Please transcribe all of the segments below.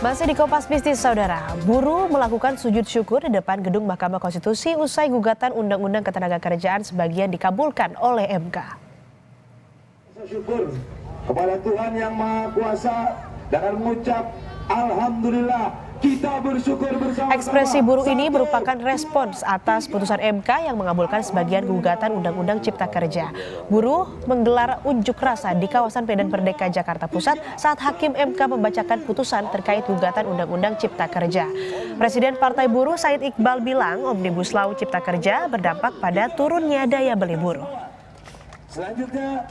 Masih di Kompas Bisnis, Saudara. Buruh melakukan sujud syukur di depan gedung Mahkamah Konstitusi usai gugatan Undang-Undang Ketenagakerjaan sebagian dikabulkan oleh MK. Syukur kepada Tuhan Yang Maha Kuasa dengan mengucap Alhamdulillah. Kita bersyukur bersama-sama. Ekspresi buruh ini merupakan respons atas putusan MK yang mengabulkan sebagian gugatan Undang-Undang Cipta Kerja. Buruh menggelar unjuk rasa di kawasan Medan Merdeka, Jakarta Pusat saat Hakim MK membacakan putusan terkait gugatan Undang-Undang Cipta Kerja. Presiden Partai Buruh Said Iqbal bilang Omnibus Law Cipta Kerja berdampak pada turunnya daya beli buruh. Selanjutnya,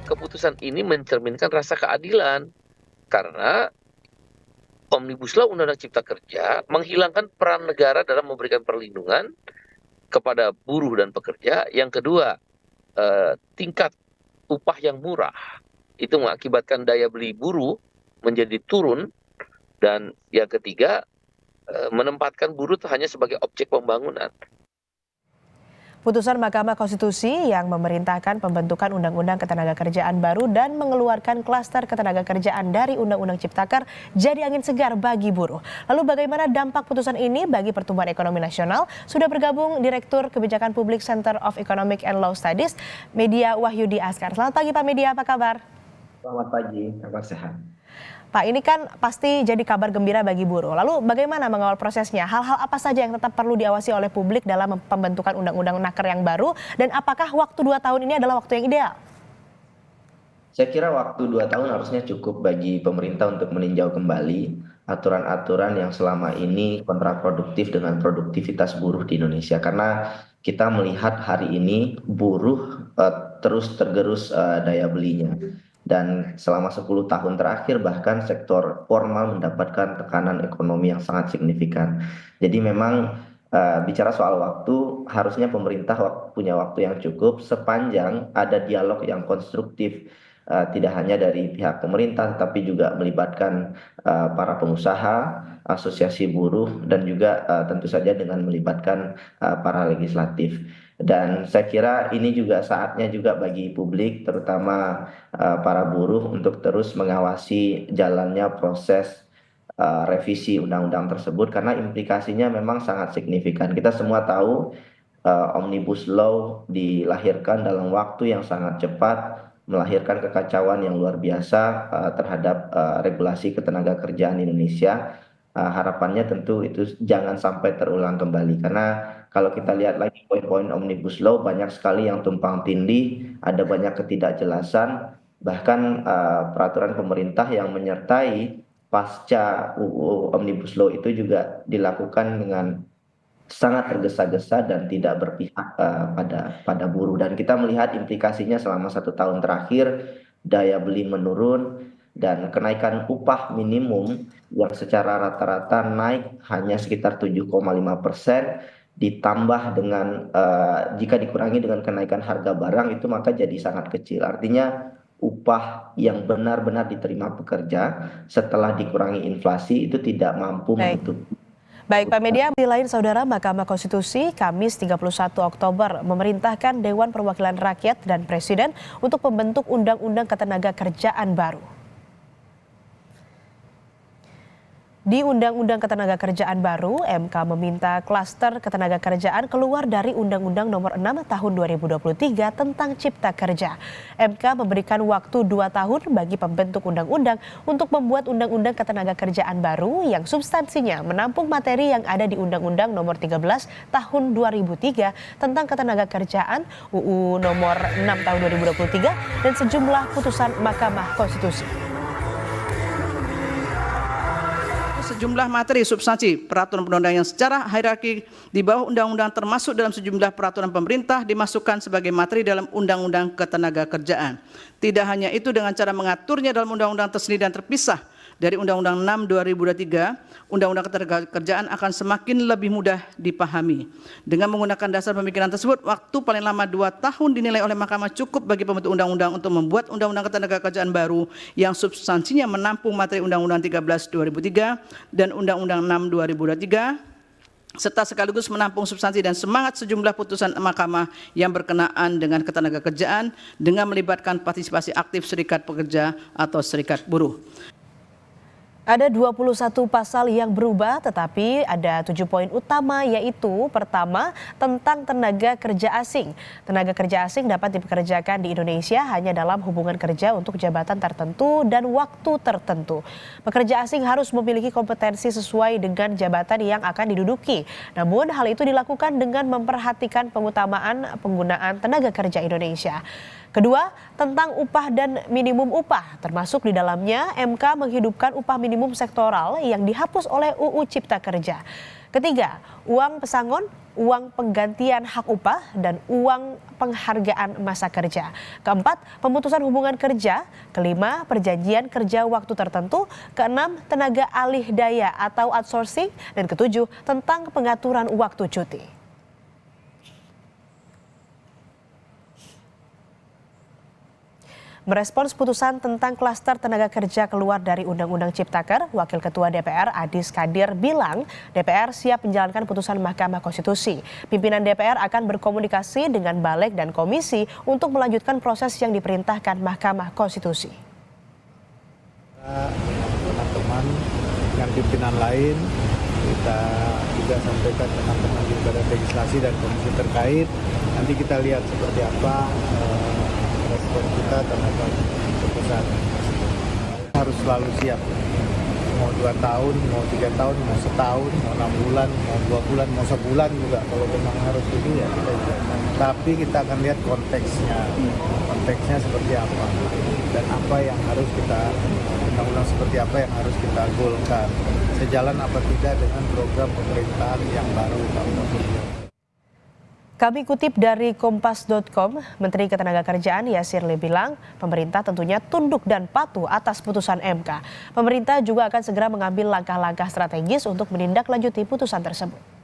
keputusan ini mencerminkan rasa keadilan karena Omnibus Law Undang-Undang Cipta Kerja menghilangkan peran negara dalam memberikan perlindungan kepada buruh dan pekerja. Yang kedua, tingkat upah yang murah itu mengakibatkan daya beli buruh menjadi turun. Dan yang ketiga, menempatkan buruh hanya sebagai objek pembangunan. Putusan Mahkamah Konstitusi yang memerintahkan pembentukan Undang-Undang Ketenagakerjaan baru dan mengeluarkan klaster ketenagakerjaan dari Undang-Undang Ciptaker jadi angin segar bagi buruh. Lalu bagaimana dampak putusan ini bagi pertumbuhan ekonomi nasional? Sudah bergabung Direktur Kebijakan Publik Center of Economic and Law Studies, Media Wahyudi Askar. Selamat pagi Pak Media, apa kabar? Selamat pagi, kabar sehat. Pak, ini kan pasti jadi kabar gembira bagi buruh. Lalu bagaimana mengawal prosesnya? Hal-hal apa saja yang tetap perlu diawasi oleh publik dalam pembentukan Undang-Undang Naker yang baru? Dan apakah waktu 2 tahun ini adalah waktu yang ideal? Saya kira waktu 2 tahun harusnya cukup bagi pemerintah untuk meninjau kembali aturan-aturan yang selama ini kontraproduktif dengan produktivitas buruh di Indonesia. Karena kita melihat hari ini buruh terus tergerus daya belinya. Dan selama 10 tahun terakhir bahkan sektor formal mendapatkan tekanan ekonomi yang sangat signifikan. Jadi memang bicara soal waktu, harusnya pemerintah punya waktu yang cukup sepanjang ada dialog yang konstruktif. Tidak hanya dari pihak pemerintah tetapi juga melibatkan para pengusaha, asosiasi buruh dan juga tentu saja dengan melibatkan para legislatif. Dan saya kira ini juga saatnya juga bagi publik terutama para buruh untuk terus mengawasi jalannya proses revisi undang-undang tersebut karena implikasinya memang sangat signifikan. Kita semua tahu Omnibus Law dilahirkan dalam waktu yang sangat cepat, melahirkan kekacauan yang luar biasa terhadap regulasi ketenagakerjaan Indonesia. Harapannya tentu itu jangan sampai terulang kembali karena kalau kita lihat lagi poin-poin Omnibus Law banyak sekali yang tumpang tindih, ada banyak ketidakjelasan, bahkan peraturan pemerintah yang menyertai pasca UU Omnibus Law itu juga dilakukan dengan sangat tergesa-gesa dan tidak berpihak pada buruh. Dan kita melihat implikasinya selama 1 tahun terakhir daya beli menurun dan kenaikan upah minimum yang secara rata-rata naik hanya sekitar 7,5%, ditambah dengan jika dikurangi dengan kenaikan harga barang itu maka jadi sangat kecil. Artinya upah yang benar-benar diterima pekerja setelah dikurangi inflasi itu tidak mampu menutupi. Baik Pak Media, di lain Saudara, Mahkamah Konstitusi Kamis 31 Oktober memerintahkan Dewan Perwakilan Rakyat dan Presiden untuk membentuk Undang-Undang Ketenagakerjaan baru. Di Undang-Undang Ketenagakerjaan baru, MK meminta klaster ketenagakerjaan keluar dari Undang-Undang Nomor 6 Tahun 2023 tentang Cipta Kerja. MK memberikan waktu 2 tahun bagi pembentuk undang-undang untuk membuat Undang-Undang Ketenagakerjaan baru yang substansinya menampung materi yang ada di Undang-Undang Nomor 13 Tahun 2003 tentang Ketenagakerjaan, UU Nomor 6 Tahun 2023 dan sejumlah putusan Mahkamah Konstitusi. Sejumlah materi substansi peraturan perundang-undangan yang secara hierarki di bawah undang-undang termasuk dalam sejumlah peraturan pemerintah dimasukkan sebagai materi dalam Undang-Undang Ketenagakerjaan. Tidak hanya itu, dengan cara mengaturnya dalam undang-undang tersendiri dan terpisah dari Undang-Undang 6 2023, Undang-Undang Ketenagakerjaan akan semakin lebih mudah dipahami. Dengan menggunakan dasar pemikiran tersebut, waktu paling lama 2 tahun dinilai oleh Mahkamah cukup bagi pembentuk undang-undang untuk membuat Undang-Undang Ketenagakerjaan baru yang substansinya menampung materi Undang-Undang 13 2003 dan Undang-Undang 6 2023, serta sekaligus menampung substansi dan semangat sejumlah putusan Mahkamah yang berkenaan dengan ketenagakerjaan dengan melibatkan partisipasi aktif serikat pekerja atau serikat buruh. Ada 21 pasal yang berubah, tetapi ada 7 poin utama, yaitu pertama tentang tenaga kerja asing. Tenaga kerja asing dapat dipekerjakan di Indonesia hanya dalam hubungan kerja untuk jabatan tertentu dan waktu tertentu. Pekerja asing harus memiliki kompetensi sesuai dengan jabatan yang akan diduduki. Namun hal itu dilakukan dengan memperhatikan pengutamaan penggunaan tenaga kerja Indonesia. Kedua, tentang upah dan minimum upah, termasuk di dalamnya MK menghidupkan upah minimum sektoral yang dihapus oleh UU Cipta Kerja. Ketiga, uang pesangon, uang penggantian hak upah, dan uang penghargaan masa kerja. Keempat, pemutusan hubungan kerja. Kelima, perjanjian kerja waktu tertentu. Keenam, tenaga alih daya atau outsourcing. Dan ketujuh, tentang pengaturan waktu cuti. Merespons putusan tentang klaster tenaga kerja keluar dari Undang-Undang Ciptaker, Wakil Ketua DPR Adis Kadir bilang DPR siap menjalankan putusan Mahkamah Konstitusi. Pimpinan DPR akan berkomunikasi dengan Balik dan Komisi untuk melanjutkan proses yang diperintahkan Mahkamah Konstitusi. Teman-teman yang pimpinan lain, kita juga sampaikan teman-teman di Badan Legislasi dan komisi terkait. Nanti kita lihat seperti apa respon kita terhadap putusan. Harus selalu siap. Mau 2 tahun, mau 3 tahun, mau setahun, mau 6 bulan, mau 2 bulan, mau sebulan juga. Kalau memang harus itu ya kita juga. Tapi kita akan lihat konteksnya. Konteksnya seperti apa. Dan apa yang harus kita, undang-undang seperti apa yang harus kita golkan. Sejalan apa tidak dengan program pemerintahan yang baru tahun 2020. Kami kutip dari kompas.com, Menteri Ketenagakerjaan Yasir Limpo bilang pemerintah tentunya tunduk dan patuh atas putusan MK. Pemerintah juga akan segera mengambil langkah-langkah strategis untuk menindaklanjuti putusan tersebut.